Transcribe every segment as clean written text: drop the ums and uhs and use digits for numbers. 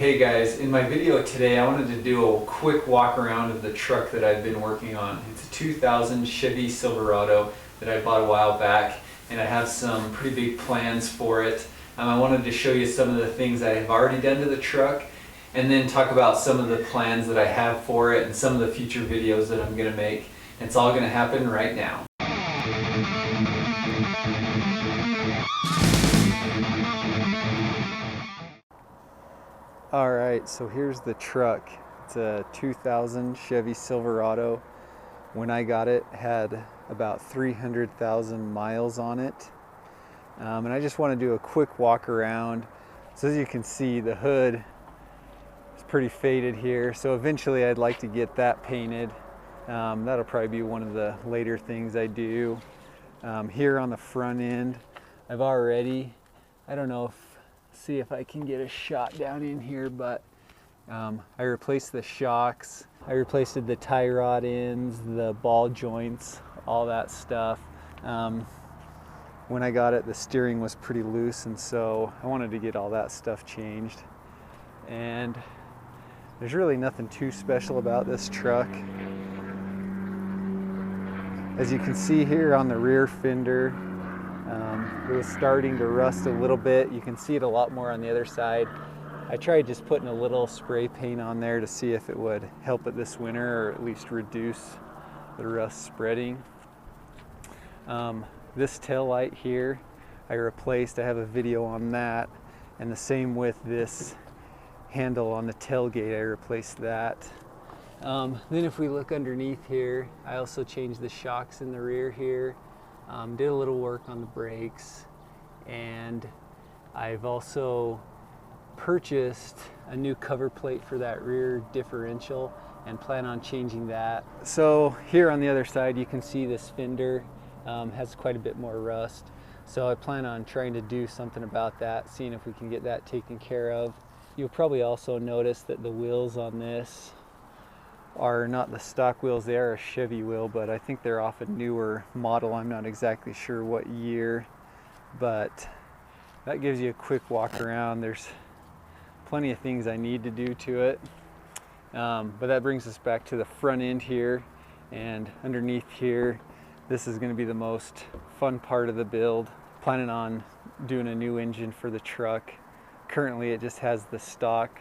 Hey guys, in my video today I wanted to do a quick walk around of the truck that I've been working on. It's a 2000 Chevy Silverado that I bought a while back, and I have some pretty big plans for it. I wanted to show you some of the things I have already done to the truck, and then talk about some of the plans that I have for it and some of the future videos that I'm going to make. It's all going to happen right now. Alright, so here's the truck. It's a 2000 Chevy Silverado. When I got it, had about 300,000 miles on it. And I just want to do a quick walk around. So as you can see, the hood is pretty faded here. So eventually I'd like to get that painted. That'll probably be one of the later things I do. Here on the front end, I've already, I don't know if see if I can get a shot down in here, but I replaced the shocks, I replaced the tie rod ends, the ball joints, all that stuff. When I got it, the steering was pretty loose, and so I wanted to get all that stuff changed. And there's really nothing too special about this truck. As you can see here on the rear fender, it was starting to rust a little bit. You can see it a lot more on the other side. I tried just putting a little spray paint on there to see if it would help it this winter, or at least reduce the rust spreading. This tail light here I replaced. I have a video on that, and the same with this handle on the tailgate. I replaced that. Then if we look underneath here, I also changed the shocks in the rear here. Did a little work on the brakes, and I've also purchased a new cover plate for that rear differential and plan on changing that. So here on the other side, you can see this fender has quite a bit more rust. So I plan on trying to do something about that, seeing if we can get that taken care of. You'll probably also notice that the wheels on this are not the stock wheels. They are a Chevy wheel, but I think they're off a newer model. I'm not exactly sure what year, but that gives you a quick walk around. There's plenty of things I need to do to it, but that brings us back to the front end here, and underneath here, this is going to be the most fun part of the build. Planning on doing a new engine for the truck. Currently it just has the stock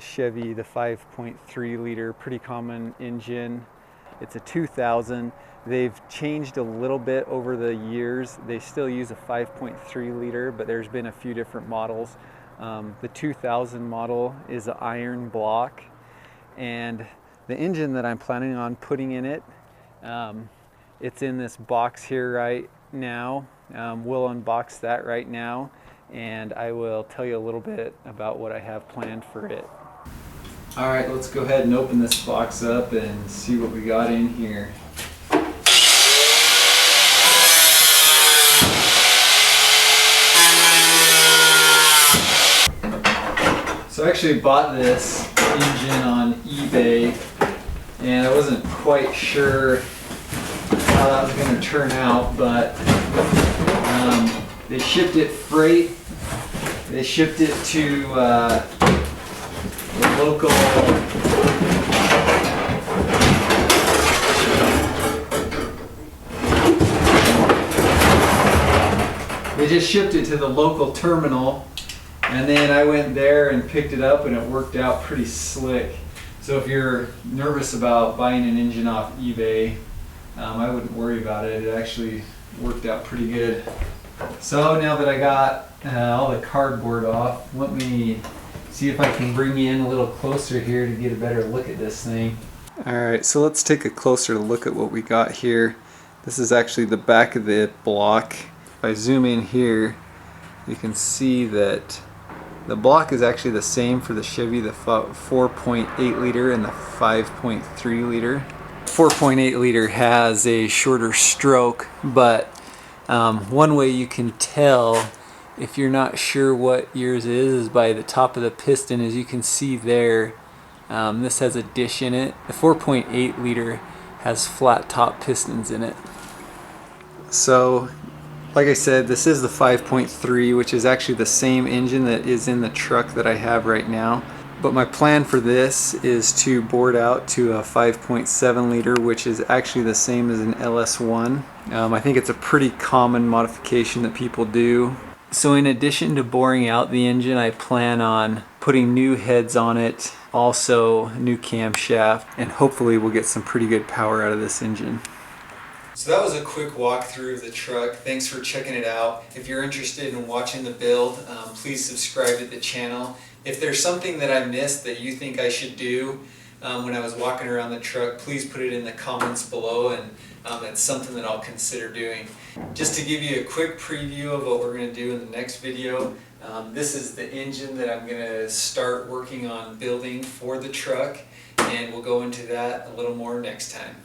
Chevy, the 5.3 liter, pretty common engine. It's a 2000. They've changed a little bit over the years. They still use a 5.3 liter, but there's been a few different models. The 2000 model is an iron block, and the engine that I'm planning on putting in it, it's in this box here right now. We'll unbox that right now, and I will tell you a little bit about what I have planned for it. Alright, let's go ahead and open this box up and see what we got in here. So I actually bought this engine on eBay, and I wasn't quite sure how that was going to turn out, but they shipped it freight. They shipped it to the local terminal, and then I went there and picked it up, and it worked out pretty slick. So if you're nervous about buying an engine off eBay, I wouldn't worry about it. It actually worked out pretty good. So now that I got all the cardboard off, let me see if I can bring you in a little closer here to get a better look at this thing. Alright, so let's take a closer look at what we got here. This is actually the back of the block. If I zoom in here, you can see that the block is actually the same for the Chevy, the 4.8 liter and the 5.3 liter. 4.8 liter has a shorter stroke, but one way you can tell if you're not sure what yours is by the top of the piston. As you can see there, this has a dish in it. The 4.8 liter has flat top pistons in it. So Like I said, this is the 5.3, which is actually the same engine that is in the truck that I have right now. But my plan for this is to board out to a 5.7 liter, which is actually the same as an LS1. I think it's a pretty common modification that people do. So in addition to boring out the engine, I plan on putting new heads on it, also new camshaft, and hopefully we'll get some pretty good power out of this engine. So that was a quick walkthrough of the truck. Thanks for checking it out. If you're interested in watching the build, please subscribe to the channel. If there's something that I missed that you think I should do when I was walking around the truck, please put it in the comments below, and it's something that I'll consider doing. Just to give you a quick preview of what we're going to do in the next video, this is the engine that I'm going to start working on building for the truck, and we'll go into that a little more next time.